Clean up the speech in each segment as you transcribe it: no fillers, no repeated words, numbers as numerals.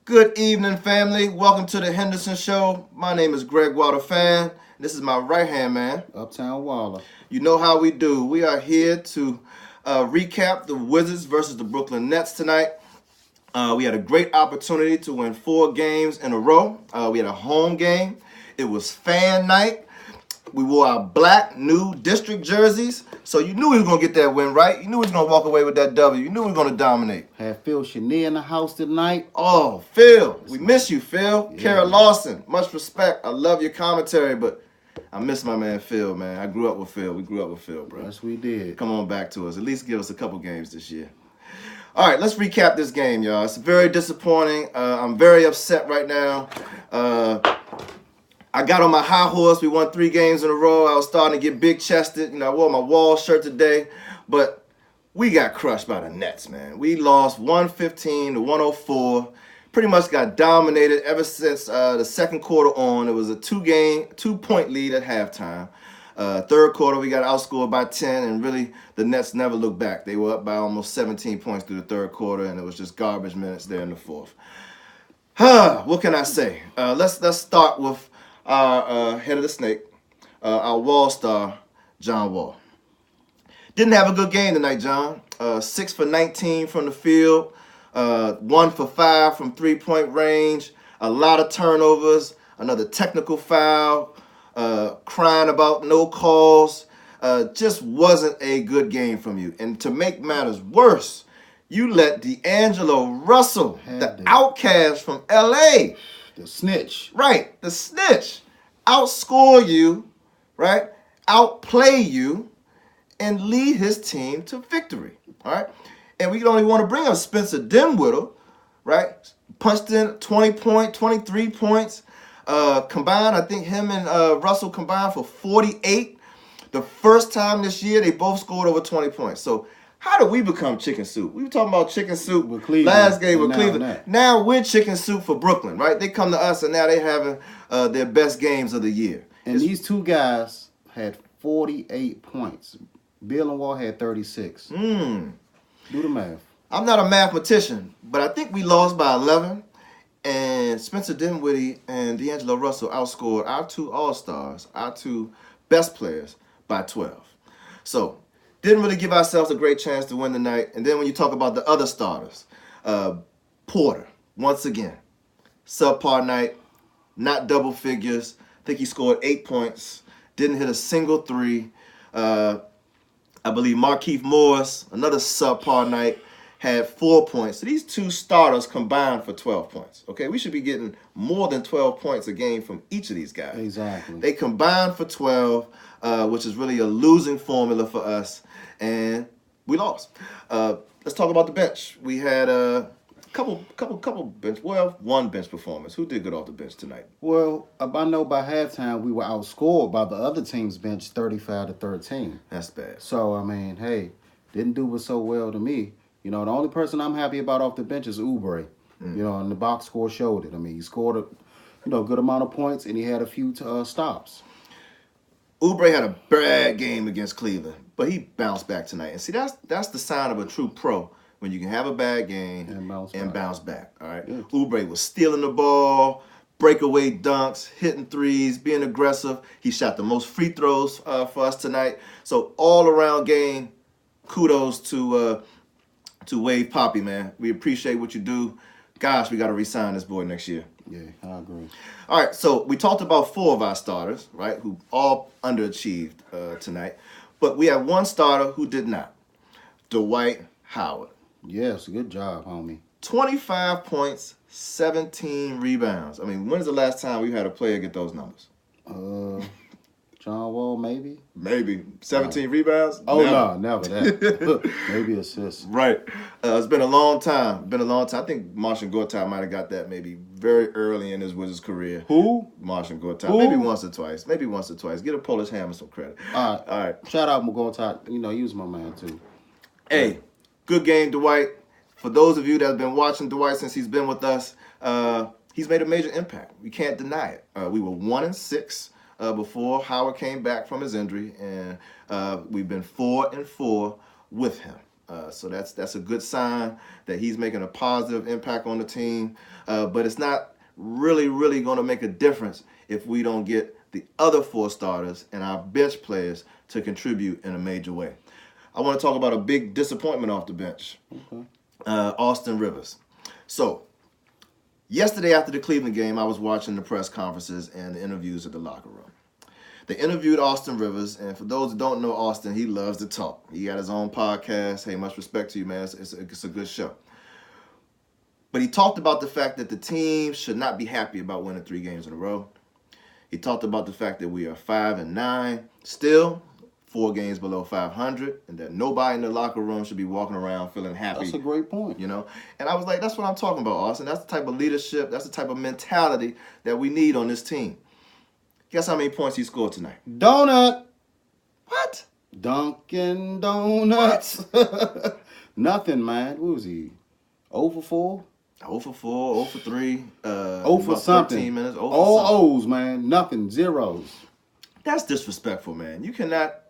Good evening, family. Welcome to the Henderson Show. My name is Greg Fan. This is my right-hand man. Uptown Waller. You know how we do. We are here to recap the Wizards versus the Brooklyn Nets tonight. We had a great opportunity to win 4 games in a row. We had a home game. It was fan night. We wore our black new district jerseys. So you knew we were going to get that win, right? You knew we was going to walk away with that W. You knew we were going to dominate. Had Phil Chenier in the house tonight. Oh, Phil. We miss you, Phil. Yeah. Kara Lawson. Much respect. I love your commentary, but I miss my man Phil, man. I grew up with Phil. We grew up with Phil, bro. Yes, we did. Come on back to us. At least give us a couple games this year. All right, let's recap this game, y'all. It's very disappointing. I'm very upset right now. I got on my high horse. We won 3 games in a row. I was starting to get big-chested. I wore my Wall shirt today. But we got crushed by the Nets, man. We lost 115 to 104. Pretty much got dominated ever since the second quarter on. It was a 2-point lead at halftime. Third quarter, we got outscored by 10, and really, the Nets never looked back. They were up by almost 17 points through the third quarter, and it was just garbage minutes there in the fourth. What can I say? Let's start with our head of the snake, our Wall star, John Wall. Didn't have a good game tonight, John. 6 for 19 from the field, 1 for 5 from three-point range, a lot of turnovers, another technical foul, crying about no calls. Just wasn't a good game from you. And to make matters worse, you let D'Angelo Russell, the outcast from L.A., the snitch. Right, the snitch. Outscore you, right? Outplay you, and lead his team to victory. All right? And we only want to bring up Spencer Dinwiddie, right? Punched in 23 points. Combined, I think him and Russell combined for 48. The first time this year, they both scored over 20 points. So how did we become chicken soup? We were talking about chicken soup with Cleveland, last game with Cleveland. Now we're chicken soup for Brooklyn, right? They come to us, and now they're having their best games of the year. And these two guys had 48 points. Beal and Wall had 36. Do the math. I'm not a mathematician, but I think we lost by 11. And Spencer Dinwiddie and D'Angelo Russell outscored our 2 All-Stars, our 2 best players, by 12. So didn't really give ourselves a great chance to win the night. And then when you talk about the other starters, Porter, once again, subpar night, not double figures. I think he scored 8 points, didn't hit a single 3. I believe Markieff Morris, another subpar night, had 4 points. So these 2 starters combined for 12 points. Okay, we should be getting more than 12 points a game from each of these guys. Exactly. They combined for 12, which is really a losing formula for us, and we lost. Let's talk about the bench. We had a couple bench. Well, one bench performance. Who did good off the bench tonight? Well, I know by halftime we were outscored by the other team's bench 35-13. That's bad. So I mean, hey, didn't do it so well to me. The only person I'm happy about off the bench is Oubre. And the box score showed it. I mean, he scored a good amount of points, and he had a few stops. Oubre had a bad game against Cleveland, but he bounced back tonight. And see, that's the sign of a true pro, when you can have a bad game and bounce back. All right. Yeah. Oubre was stealing the ball, breakaway dunks, hitting threes, being aggressive. He shot the most free throws for us tonight. So all around game, kudos to Wade Poppy, man. We appreciate what you do. Gosh, we got to re-sign this boy next year. Yeah, I agree. All right, so we talked about 4 of our starters, right, who all underachieved tonight. But we have one starter who did not, Dwight Howard. Yes, good job, homie. 25 points, 17 rebounds. I mean, when's the last time we had a player get those numbers? John Wall, maybe? Maybe. 17 rebounds? Oh, never that. Maybe assists. Right. It's been a long time. I think Martian Gortat might have got that maybe very early in his Wizards career. Who? Martian Gortat. Maybe once or twice. Get a Polish Hammer some credit. All right. Shout out Gortat. He was my man, too. Hey, good game, Dwight. For those of you that have been watching Dwight since he's been with us, he's made a major impact. We can't deny it. We were 1-6. Before Howard came back from his injury, and we've been 4-4 with him. So that's a good sign that he's making a positive impact on the team. But it's not really going to make a difference if we don't get the other 4 starters and our bench players to contribute in a major way. I want to talk about a big disappointment off the bench. Okay. Austin Rivers. So, yesterday after the Cleveland game, I was watching the press conferences and the interviews at the locker room. They interviewed Austin Rivers, and for those who don't know Austin, he loves to talk. He got his own podcast. Hey, much respect to you, man. It's a good show. But he talked about the fact that the team should not be happy about winning 3 games in a row. He talked about the fact that we are 5-9, still 4 games below 500, and that nobody in the locker room should be walking around feeling happy. That's a great point. You know, and I was like, that's what I'm talking about, Austin. That's the type of leadership, that's the type of mentality that we need on this team. Guess how many points he scored tonight? Donut. What? Dunkin' Donuts. Nothing, man. What was he? 0 for 4? 0 for 4, 0 for 3. 0 for something. 13 minutes. 0 for all something. O's, man. Nothing. Zeros. That's disrespectful, man. You cannot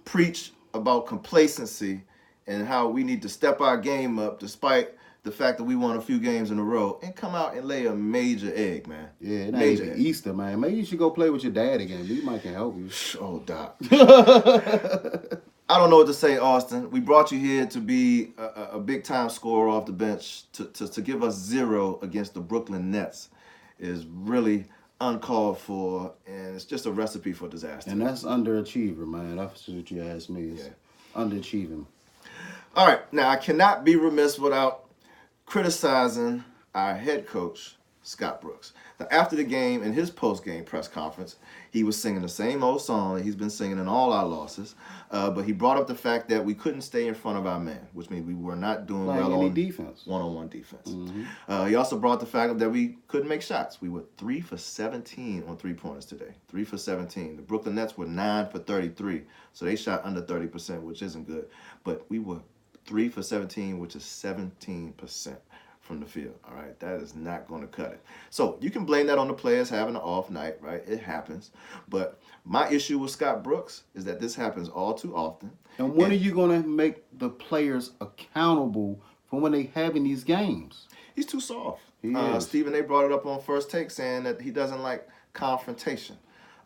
preach about complacency and how we need to step our game up despite the fact that we won a few games in a row and come out and lay a major egg, man. Yeah, it ain't major even egg. Easter, man. Maybe you should go play with your dad again. He might can help you. Oh, Doc. I don't know what to say, Austin. We brought you here to be a big-time scorer off the bench. To give us 0 against the Brooklyn Nets is really uncalled for, and it's just a recipe for disaster. And that's underachiever, man. That's what you asked me. It's Yeah. underachieving. All right, now I cannot be remiss without criticizing our head coach, Scott Brooks. Now, after the game, in his post-game press conference, he was singing the same old song that he's been singing in all our losses, but he brought up the fact that we couldn't stay in front of our man, which means we were not doing Playing well any on defense. one-on-one defense. Mm-hmm. He also brought the fact up that we couldn't make shots. We were 3 for 17 on 3-pointers today. 3 for 17. The Brooklyn Nets were 9 for 33, so they shot under 30%, which isn't good. But we were 3 for 17, which is 17% from the field. All right, that is not going to cut it. So you can blame that on the players having an off night, right? It happens. But my issue with Scott Brooks is that this happens all too often. And when are you going to make the players accountable for when they having these games? He's too soft. He is. Stephen A. brought it up on First Take saying that he doesn't like confrontation.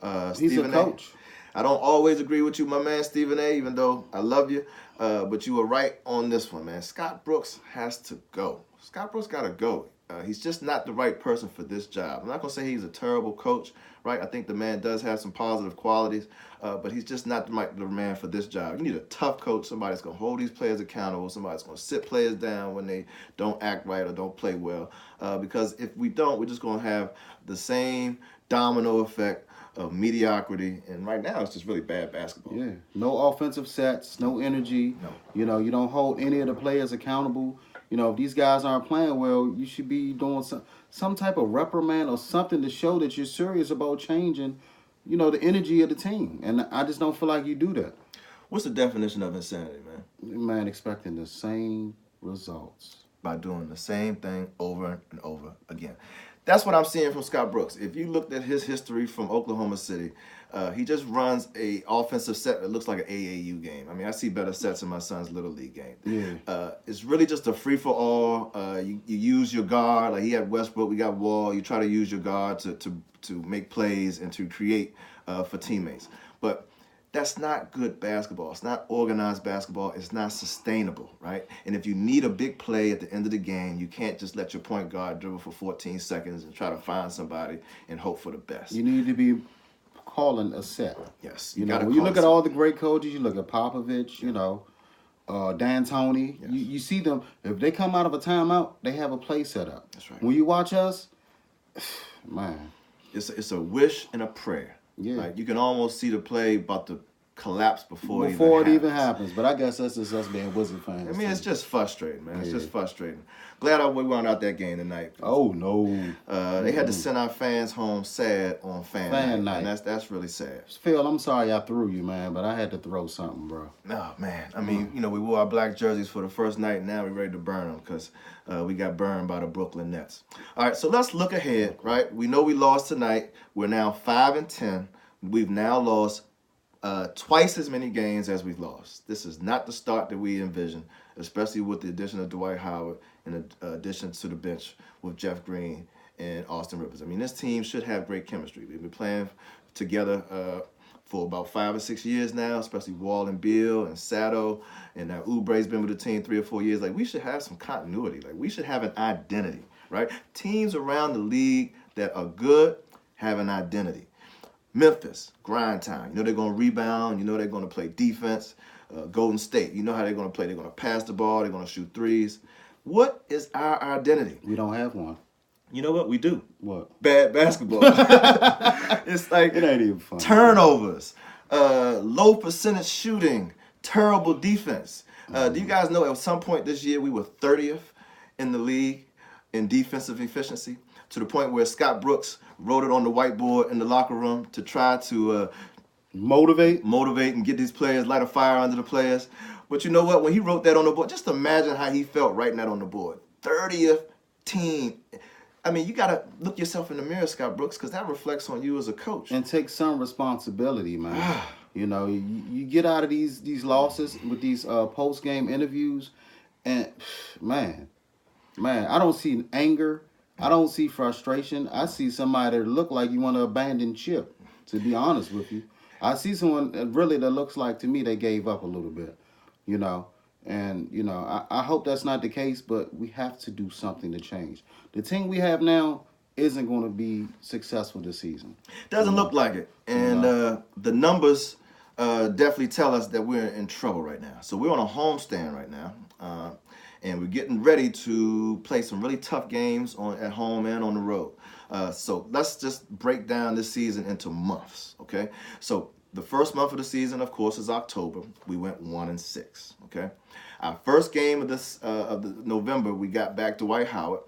He's Stephen a coach. I don't always agree with you, my man, Stephen A., even though I love you. But you were right on this one, man. Scott Brooks has to go. Scott Brooks got to go. He's just not the right person for this job. I'm not going to say he's a terrible coach, right? I think the man does have some positive qualities, but he's just not the man for this job. You need a tough coach, somebody that's going to hold these players accountable, somebody that's going to sit players down when they don't act right or don't play well. Because if we don't, we're just going to have the same domino effect of mediocrity, and right now it's just really bad basketball. Yeah, no offensive sets, no energy. No. You know, you don't hold any of the players accountable. You know, if these guys aren't playing well, you should be doing some type of reprimand or something to show that you're serious about changing, you know, the energy of the team. And I just don't feel like you do that. What's the definition of insanity, man? Man, expecting the same results. By doing the same thing over and over again. That's what I'm seeing from Scott Brooks. If you looked at his history from Oklahoma City, he just runs a offensive set that looks like an AAU game. I mean, I see better sets in my son's Little League game. Yeah. It's really just a free-for-all. You use your guard. Like he had Westbrook, we got Wall. You try to use your guard to make plays and to create for teammates. But that's not good basketball. It's not organized basketball. It's not sustainable, right? And if you need a big play at the end of the game, you can't just let your point guard dribble for 14 seconds and try to find somebody and hope for the best. You need to be calling a set. Yes. You know, when you look at all the great coaches, you look at Popovich, you know, D'Antoni, Yes. you see them, if they come out of a timeout, they have a play set up. That's right. When you watch us, man. It's a wish and a prayer. Yeah. Like you can almost see the play about to collapse before it even happens. But I guess that's just us being Wizard fans. I mean, it's just frustrating, man. It's Yeah. just frustrating. Glad we wound out that game tonight. Oh, no. They had to send our fans home sad on fan night. And that's really sad. Phil, I'm sorry I threw you, man, but I had to throw something, bro. Oh, man. I mean, you know, we wore our black jerseys for the first night, and now we're ready to burn them because we got burned by the Brooklyn Nets. All right, so let's look ahead, right? We know we lost tonight. We're now 5-10. We've now lost twice as many games as we've lost. This is not the start that we envisioned, especially with the addition of Dwight Howard and the addition to the bench with Jeff Green and Austin Rivers. I mean, this team should have great chemistry. We've been playing together for about 5 or 6 years now, especially Wall and Beal and Sato, and now Oubre's been with the team 3 or 4 years. Like, we should have some continuity. Like, we should have an identity, right? Teams around the league that are good have an identity. Memphis, grind time. You know they're going to rebound. You know they're going to play defense. Golden State, you know how they're going to play. They're going to pass the ball. They're going to shoot threes. What is our identity? We don't have one. You know what? We do. What? Bad basketball. It's like It ain't even fun. Turnovers, low percentage shooting, terrible defense. Do you guys know at some point this year we were 30th in the league in defensive efficiency, to the point where Scott Brooks wrote it on the whiteboard in the locker room to try to Motivate? and get these players, light a fire under the players. But you know what? When he wrote that on the board, just imagine how he felt writing that on the board. 30th team. I mean, you got to look yourself in the mirror, Scott Brooks, because that reflects on you as a coach. And take some responsibility, man. You know, you get out of these losses with these post-game interviews, and man, I don't see anger. I don't see frustration. I see somebody that look like you want to abandon ship, to be honest with you. I see someone really that looks like, to me, they gave up a little bit, you know. And, you know, I hope that's not the case, but we have to do something to change. The team we have now isn't going to be successful this season. Doesn't look like it. And the numbers definitely tell us that we're in trouble right now. So we're on a homestand right now. And we're getting ready to play some really tough games at home and on the road. So let's just break down this season into months, okay? So the first month of the season, of course, is October. We went 1-6, okay? Our first game of the November, we got back to Dwight Howard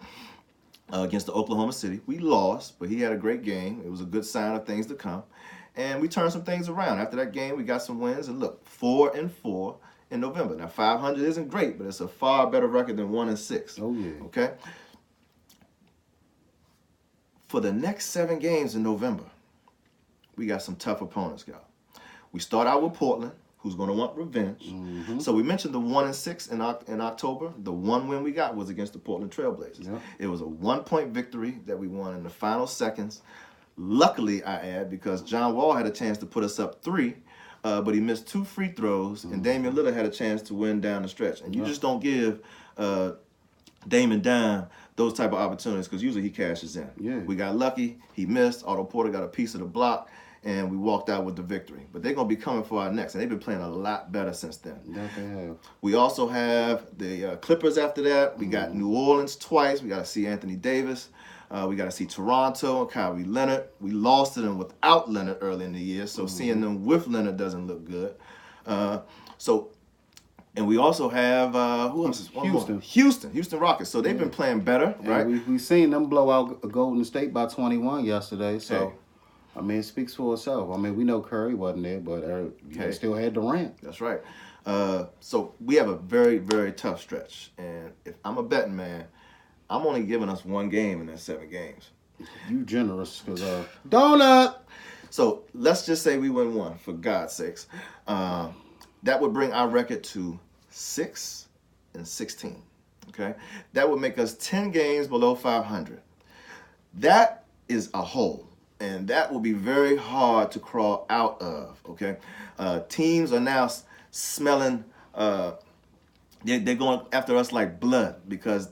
against the Oklahoma City. We lost, but he had a great game. It was a good sign of things to come. And we turned some things around. After that game, we got some wins. And look, 4-4 in November. Now, 500 isn't great, but it's a far better record than 1-6. Oh, yeah. Okay? For the next 7 games in November, we got some tough opponents, y'all. We start out with Portland, who's going to want revenge. Mm-hmm. So we mentioned the 1-6 in October. The one win we got was against the Portland Trailblazers. Yep. It was a 1-point victory that we won in the final seconds. Luckily, I add, because John Wall had a chance to put us up 3, but he missed 2 free throws, and Damian Lillard had a chance to win down the stretch. And you just don't give Damon Dime those type of opportunities, because usually he cashes in. Yeah. We got lucky. He missed. Otto Porter got a piece of the block, and we walked out with the victory. But they're going to be coming for our next, and they've been playing a lot better since then. Yeah, they have. We also have the Clippers after that. We got New Orleans twice. We got to see Anthony Davis. We got to see Toronto and Kawhi Leonard. We lost to them without Leonard early in the year, so seeing them with Leonard doesn't look good. And we also have, who else is one more? Houston Rockets. So they've been playing better, right? We've seen them blow out Golden State by 21 yesterday, so, I mean, it speaks for itself. I mean, we know Curry wasn't there, but they still had Durant. That's right. So we have a very, very tough stretch. And if I'm a betting man, I'm only giving us 1 game in that 7 games. You generous, because donut. So let's just say we win 1, for God's sakes. That would bring our record to 6-16. Okay, that would make us 10 games below 500. That is a hole, and that will be very hard to crawl out of. Okay, teams are now smelling. They're going after us like blood, because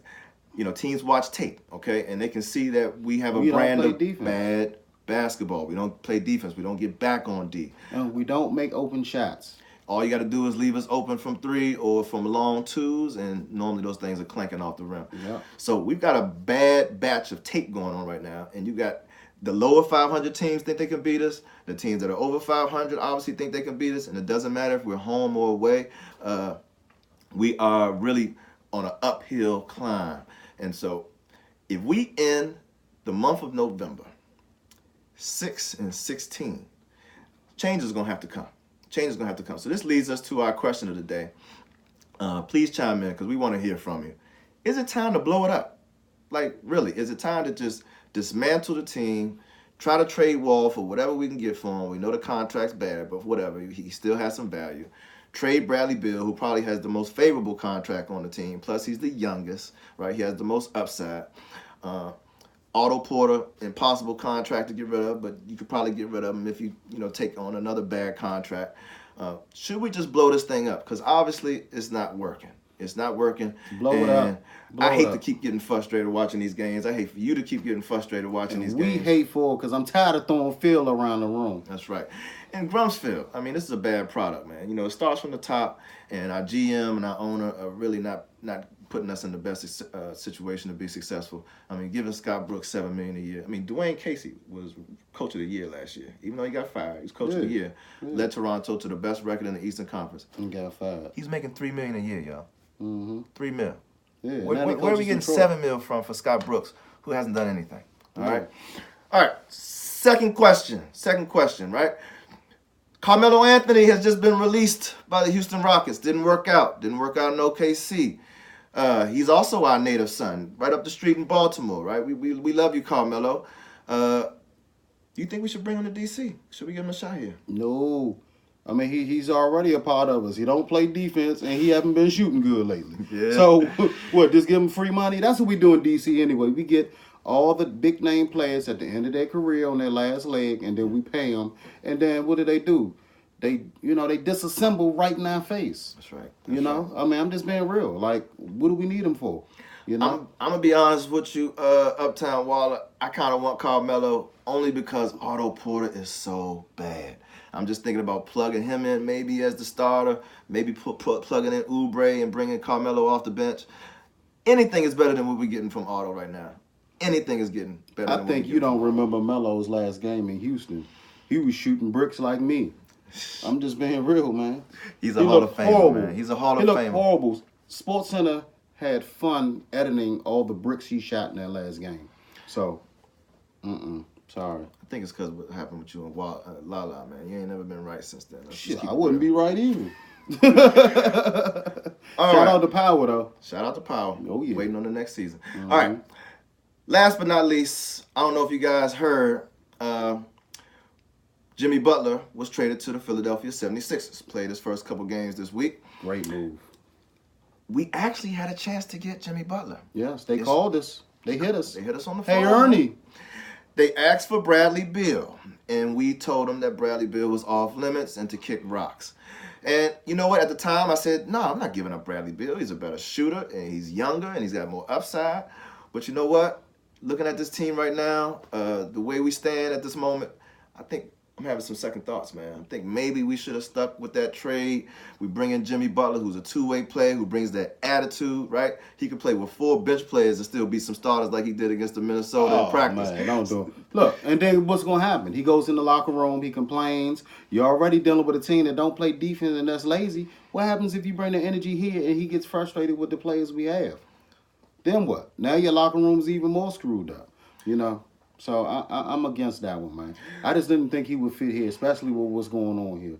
teams watch tape. Okay, and they can see that we have a brand of bad basketball. We don't play defense. We don't get back on D. And we don't make open shots. All you got to do is leave us open from 3 or from long 2s, and normally those things are clanking off the rim. Yeah. So we've got a bad batch of tape going on right now, and you got the lower 500 teams think they can beat us. The teams that are over 500 obviously think they can beat us, and it doesn't matter if we're home or away. We are really on an uphill climb. And so if we end the month of November 6-16, change is going to have to come. Change is going to have to come. So this leads us to our question of the day. Please chime in, because we want to hear from you. Is it time to blow it up? Like, really, is it time to just dismantle the team, Try to trade Wall for whatever we can get for him. We know the contract's bad, but whatever. He still has some value. Trade Bradley Beal, who probably has the most favorable contract on the team. Plus, he's the youngest, right? He has the most upside. Otto Porter, impossible contract to get rid of, but you could probably get rid of him if you take on another bad contract. Should we just blow this thing up? Because obviously it's not working. It's not working. Blow it up. I hate to keep getting frustrated watching these games. I hate for you to keep getting frustrated watching these games. We hate for it because I'm tired of throwing Phil around the room. That's right. And Grumsfield, I mean, this is a bad product, man. It starts from the top, and our GM and our owner are really not putting us in the best situation to be successful. I mean, giving Scott Brooks $7 million a year. I mean, Dwayne Casey was coach of the year last year. Even though he got fired, he was coach of the year. Led Toronto to the best record in the Eastern Conference. And got fired. He's making $3 million a year, y'all. Mm-hmm. $3 million. Yeah, where are we getting $7 million from for Scott Brooks, who hasn't done anything? All right. Second question, right? Carmelo Anthony has just been released by the Houston Rockets. Didn't work out in OKC. He's also our native son, right up the street in Baltimore, right? We love you, Carmelo. Do you think we should bring him to DC? Should we give him a shot here? No. I mean, he's already a part of us. He don't play defense, and he haven't been shooting good lately. Yeah. So, what, just give him free money? That's what we do in D.C. anyway. We get all the big-name players at the end of their career on their last leg, and then we pay them. And then what do? They disassemble right in our face. That's right. I mean, I'm just being real. Like, what do we need them for? I'm going to be honest with you, Uptown Waller. I kind of want Carmelo only because Otto Porter is so bad. I'm just thinking about plugging him in maybe as the starter, maybe plugging in Oubre and bringing Carmelo off the bench. Anything is better than what we're getting from Otto right now. Anything is getting better. I think you don't remember Melo's last game in Houston. He was shooting bricks like me. I'm just being real, man. He's a Hall of Famer, man. He's a Hall of Famer. He looked horrible. SportsCenter had fun editing all the bricks he shot in that last game. So, sorry. I think it's because what happened with you and Lala, man. You ain't never been right since then. Shit, I wouldn't be right either. Shout out to Power, though. Shout out to Power. Oh, yeah. Waiting on the next season. All right. Last but not least, I don't know if you guys heard, Jimmy Butler was traded to the Philadelphia 76ers. Played his first couple games this week. Great move. We actually had a chance to get Jimmy Butler. Yes, they called us. They hit us. They hit us on the phone. Hey, Ernie. They asked for Bradley Beal, and we told them that Bradley Beal was off limits and to kick rocks. And you know what? At the time, I said, no, I'm not giving up Bradley Beal. He's a better shooter, and he's younger, and he's got more upside. But you know what? Looking at this team right now, the way we stand at this moment, I think I'm having some second thoughts, man. I think maybe we should have stuck with that trade. We bring in Jimmy Butler, who's a two-way player, who brings that attitude, right? He could play with 4 bench players and still be some starters like he did against the Minnesota in practice. Man, don't do it. Look, and then what's going to happen? He goes in the locker room, he complains. You're already dealing with a team that don't play defense and that's lazy. What happens if you bring the energy here and he gets frustrated with the players we have? Then what? Now your locker room's even more screwed up, So I'm against that one, man. I just didn't think he would fit here, especially with what's going on here.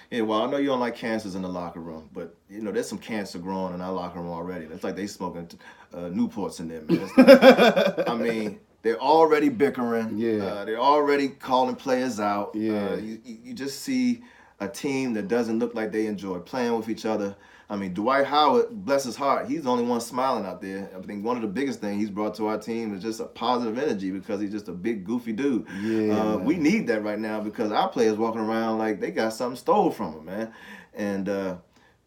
Yeah, well, I know you don't like cancers in the locker room, but, there's some cancer growing in our locker room already. It's like they smoking Newports in there, man. I mean, they're already bickering. Yeah. They're already calling players out. Yeah. You just see a team that doesn't look like they enjoy playing with each other. I mean, Dwight Howard, bless his heart, he's the only one smiling out there. I think one of the biggest things he's brought to our team is just a positive energy because he's just a big, goofy dude. Yeah, we need that right now because our players walking around like they got something stole from them, man. And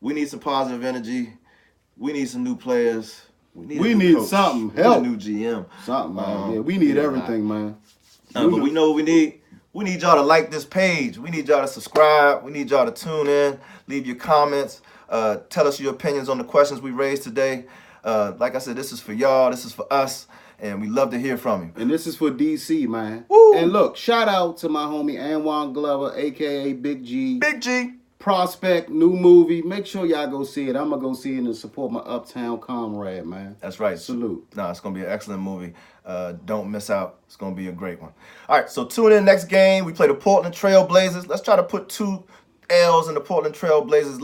we need some positive energy. We need some new players. We need something. Help. We need a new GM. Something, man. Yeah, we need everything, man. But we know what we need. We need y'all to like this page. We need y'all to subscribe. We need y'all to tune in. Leave your comments. Tell us your opinions on the questions we raised today. Like I said, this is for y'all. This is for us. And we love to hear from you. And this is for DC, man. Woo! And look, shout out to my homie Anwan Glover, a.k.a. Big G. Big G. Prospect, new movie. Make sure y'all go see it. I'm going to go see it and support my Uptown comrade, man. That's right. Salute. No, it's going to be an excellent movie. Don't miss out. It's going to be a great one. All right, so tune in next game. We play the Portland Trail Blazers. Let's try to put 2 L's in the Portland Trail Blazers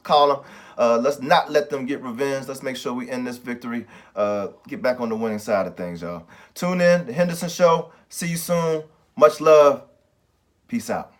column. Let's not let them get revenge. Let's make sure we end this victory. Get back on the winning side of things, y'all. Tune in. The Henderson Show. See you soon. Much love. Peace out.